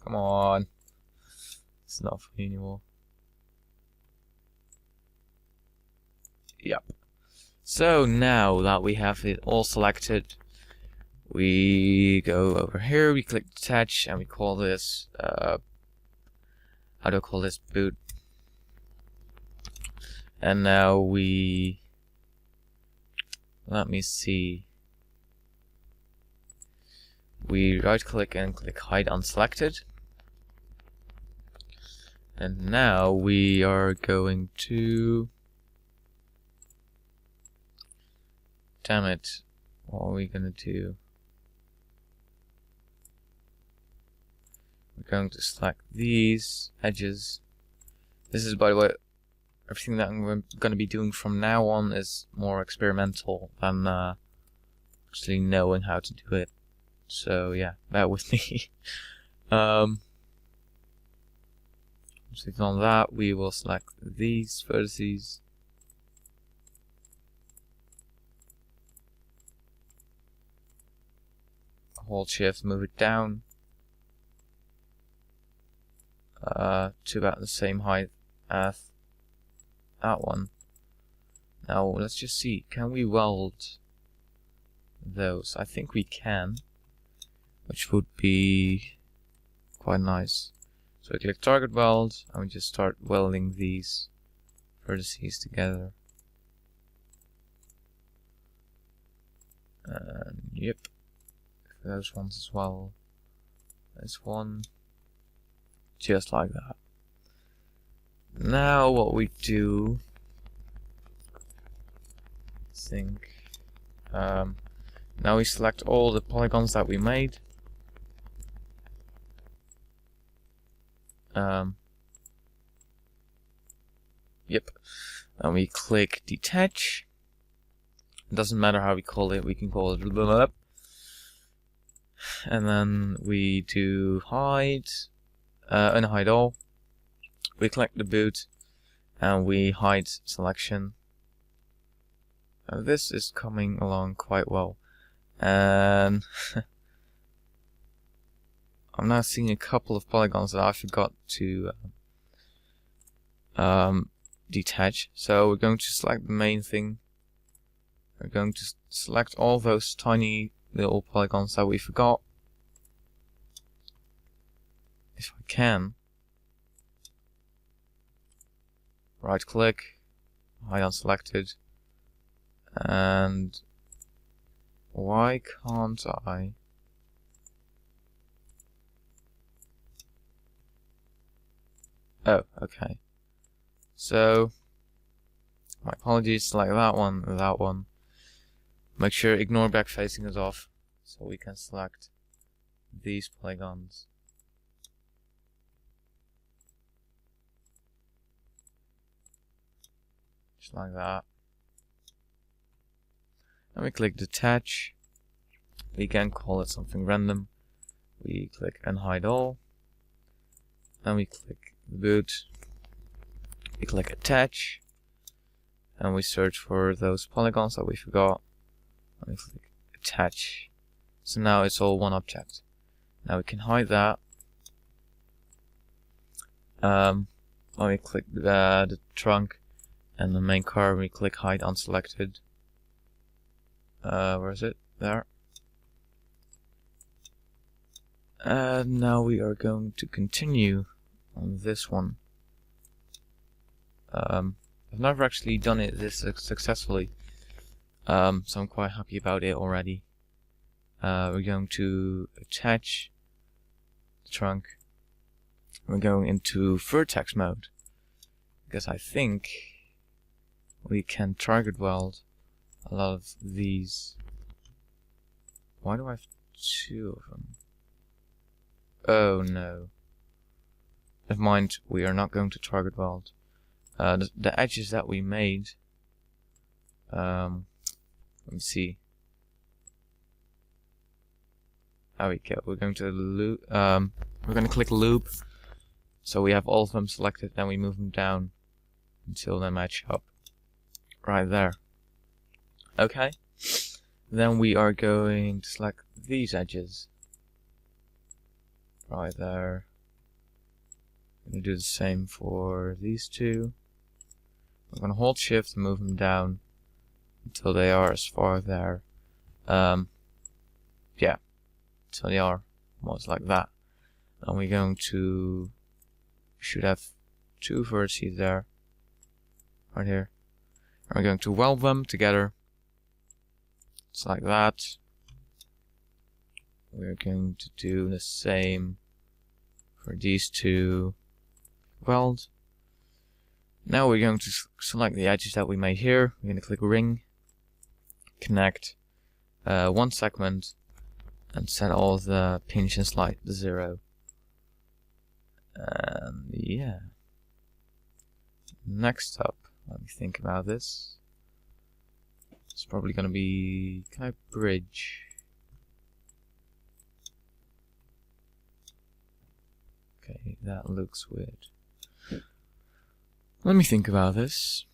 Come on. It's not funny anymore. Yep. So now that we have it all selected, we go over here, we click detach, and we call this, how do I call this? Boot. And now let me see. We right click and click hide unselected. And now we are going to... Damn it. What are we gonna do? We're going to select these edges. This is, by the way, everything that I'm gonna be doing from now on is more experimental than actually knowing how to do it. So yeah, bear with me. So on that, we will select these vertices. Hold shift, move it down to about the same height as that one. Now let's just see, can we weld those? I think we can, which would be quite nice. So we click target weld and we just start welding these vertices together. And yep, those ones as well. This one, just like that. Now what we do, now we select all the polygons that we made. Yep, and we click detach. It doesn't matter how we call it, we can call it blah, blah, blah. And then we do hide, unhide all. We click the boot and we hide selection. This is coming along quite well, and I'm now seeing a couple of polygons that I forgot to detach. So we're going to select the main thing. We're going to select all those tiny little polygons that we forgot. If I can, right click, hide unselected, and why can't I? Oh, okay. So, my apologies, select that one and that one. Make sure ignore backfacing is off, so we can select these polygons. Just like that. And we click detach. We can call it something random. We click unhide all. And we click boot. We click attach. And we search for those polygons that we forgot. And we click attach. So now it's all one object. Now we can hide that. When we click the trunk and the main car, we click hide unselected. Where is it? There. And now we are going to continue on this one. I've never actually done it this successfully, so I'm quite happy about it already. We're going to attach the trunk. We're going into vertex mode, because I think we can target weld a lot of these. Why do I have two of them? Oh no. Never mind, we are not going to target weld. The edges that we made, let me see. There we go. We're going to loop. We're going to click loop, so we have all of them selected. Then we move them down until they match up right there. Okay. Then we are going to select these edges right there. I'm going to do the same for these two. I'm going to hold shift and move them down until they are as far there. Yeah, until they are almost like that. And we're going to, we should have two vertices there, right here. And we're going to weld them together. It's like that. We're going to do the same for these two. Weld. Now we're going to select the edges that we made here. We're going to click ring, connect one segment, and set all the pinch and slide to 0. And yeah. Next up, let me think about this. It's probably going to be, can I bridge? Okay, that looks weird. Let me think about this.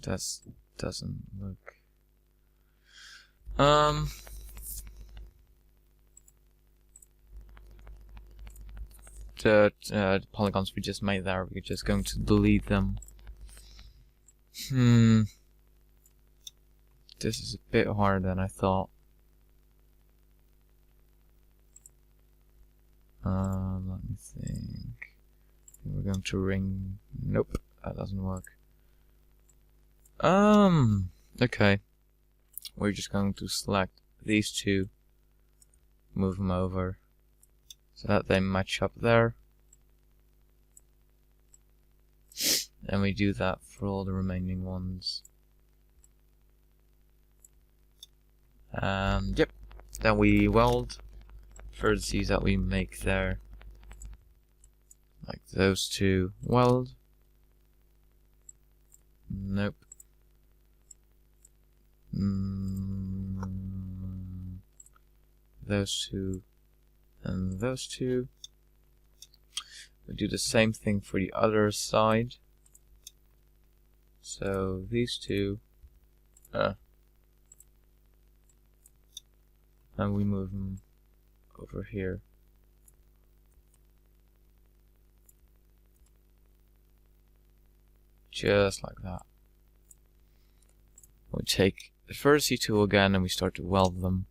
That doesn't look. The polygons we just made there, we're just going to delete them. This is a bit harder than I thought. Let me think. We're going to ring. Nope, that doesn't work. Okay. We're just going to select these two, move them over, so that they match up there. And we do that for all the remaining ones. Yep. Then we weld vertices that we make there. Like those two. Weld. Nope. Those two. And those two. We do the same thing for the other side. So these two. And we move them over here. Just like that. We take the vertice tool again and we start to weld them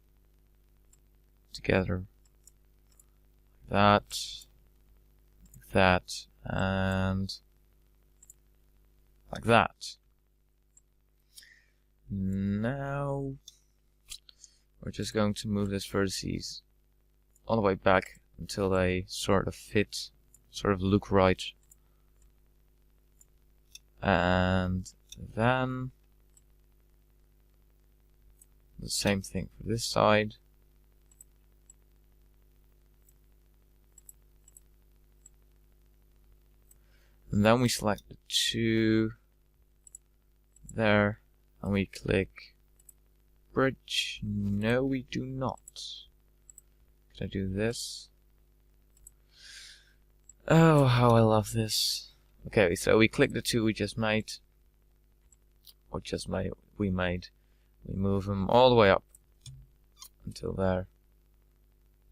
together. That, and like that. Now we're just going to move this vertices all the way back until they sort of fit, sort of look right. And then the same thing for this side. And then we select the two there and we click bridge. No, we do not. Can I do this? Oh, how I love this. Okay, so we click the two we just made. Or just made, we made. We move them all the way up until there.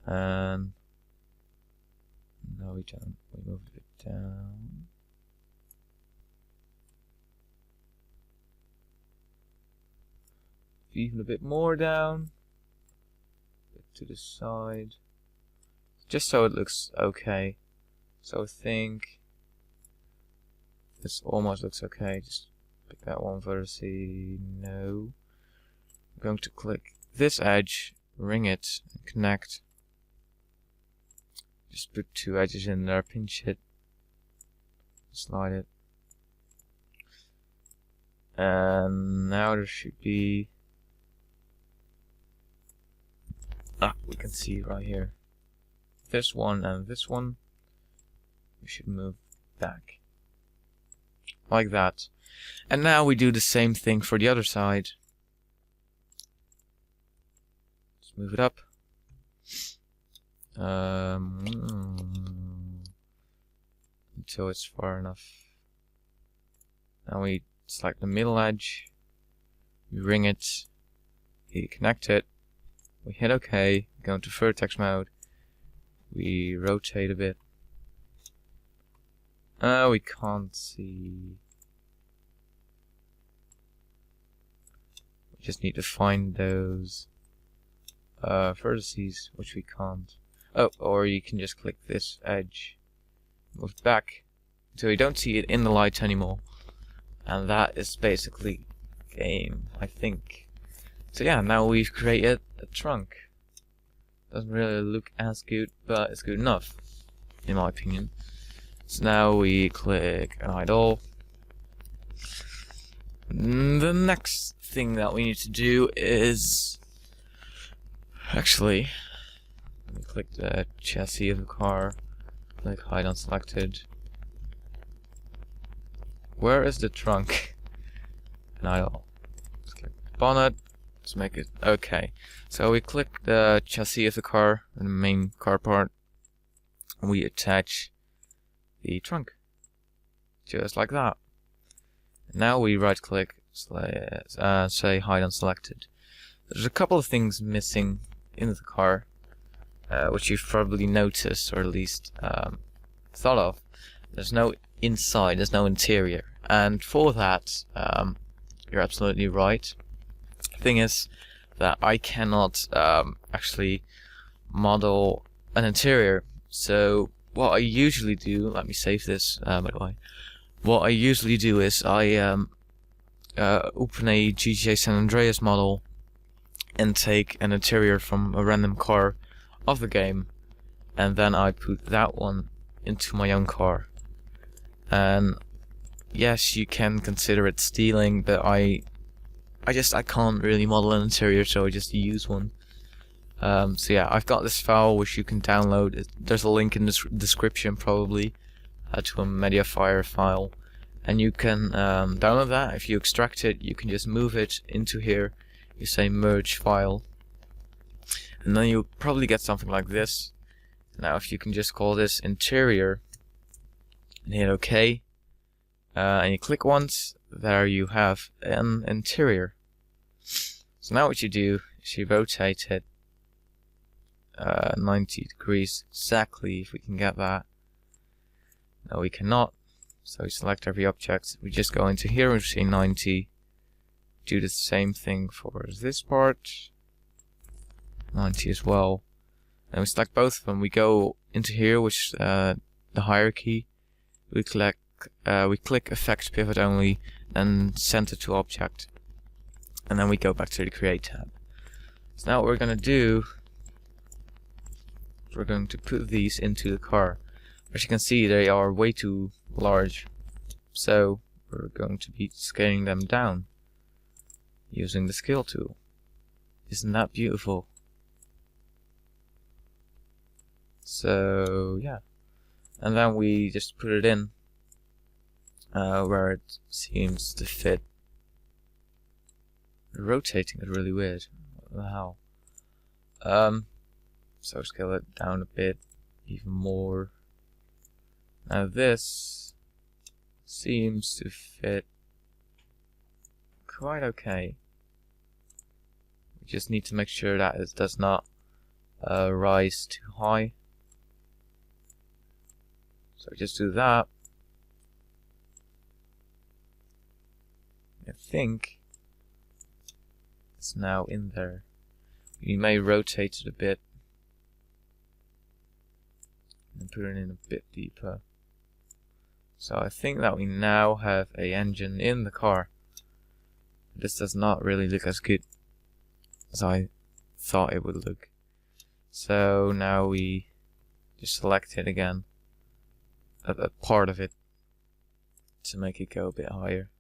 And no, we don't. We move it down. Even a bit more down. A bit to the side. Just so it looks okay. So I think this almost looks okay. Just pick that one vertex. No. I'm going to click this edge, ring it, and connect. Just put two edges in there, pinch it, slide it. And now there should be... we can see right here. This one and this one. We should move back. Like that. And now we do the same thing for the other side. Let's move it up. till it's far enough. Now we select the middle edge, we ring it, we connect it, we hit OK, go into vertex mode, we rotate a bit. We can't see. We just need to find those vertices, which we can't. Oh, or you can just click this edge, move it back until you don't see it in the light anymore, and that is basically game, I think. So yeah, now we've created a trunk. Doesn't really look as good, but it's good enough, in my opinion. So now we click idle. The next thing that we need to do is actually click the chassis of the car, click hide unselected. Where is the trunk? And idle. Let's click bonnet. Let's make it okay. So we click the chassis of the car, the main car part, and we attach the trunk, just like that. Now we right click, say hide unselected. There's a couple of things missing in the car, which you've probably noticed, or at least thought of. There's no inside, there's no interior, and for that, you're absolutely right. The thing is that I cannot actually model an interior, so what I usually do, let me save this by the way. What I usually do is I open a GTA San Andreas model and take an interior from a random car of the game, and then I put that one into my own car. And yes, you can consider it stealing, but I can't really model an interior, so I just use one. So yeah, I've got this file which you can download. There's a link in the description probably to a Mediafire file, and you can download that. If you extract it, you can just move it into here. You say merge file, and then you'll probably get something like this. Now if you can just call this interior and hit OK, and you click once, there you have an interior. So now what you do is you rotate it 90 degrees exactly, if we can get that. No, we cannot. So we select every object. We just go into here and say 90. Do the same thing for this part. 90 as well. And we select both of them. We go into here, which the hierarchy. We click Effect Pivot Only, and Center to Object. And then we go back to the Create tab. So now what we're going to do, we're going to put these into the car. As you can see, they are way too large, so we're going to be scaling them down using the scale tool. Isn't that beautiful? So yeah, and then we just put it in where it seems to fit. The rotating is really weird. What the hell? So scale it down a bit, even more. Now this seems to fit quite okay. We just need to make sure that it does not rise too high. So just do that. I think it's now in there. We may rotate it a bit and put it in a bit deeper. So I think that we now have a engine in the car. This does not really look as good as I thought it would look. So now we just select it again, a part of it, to make it go a bit higher.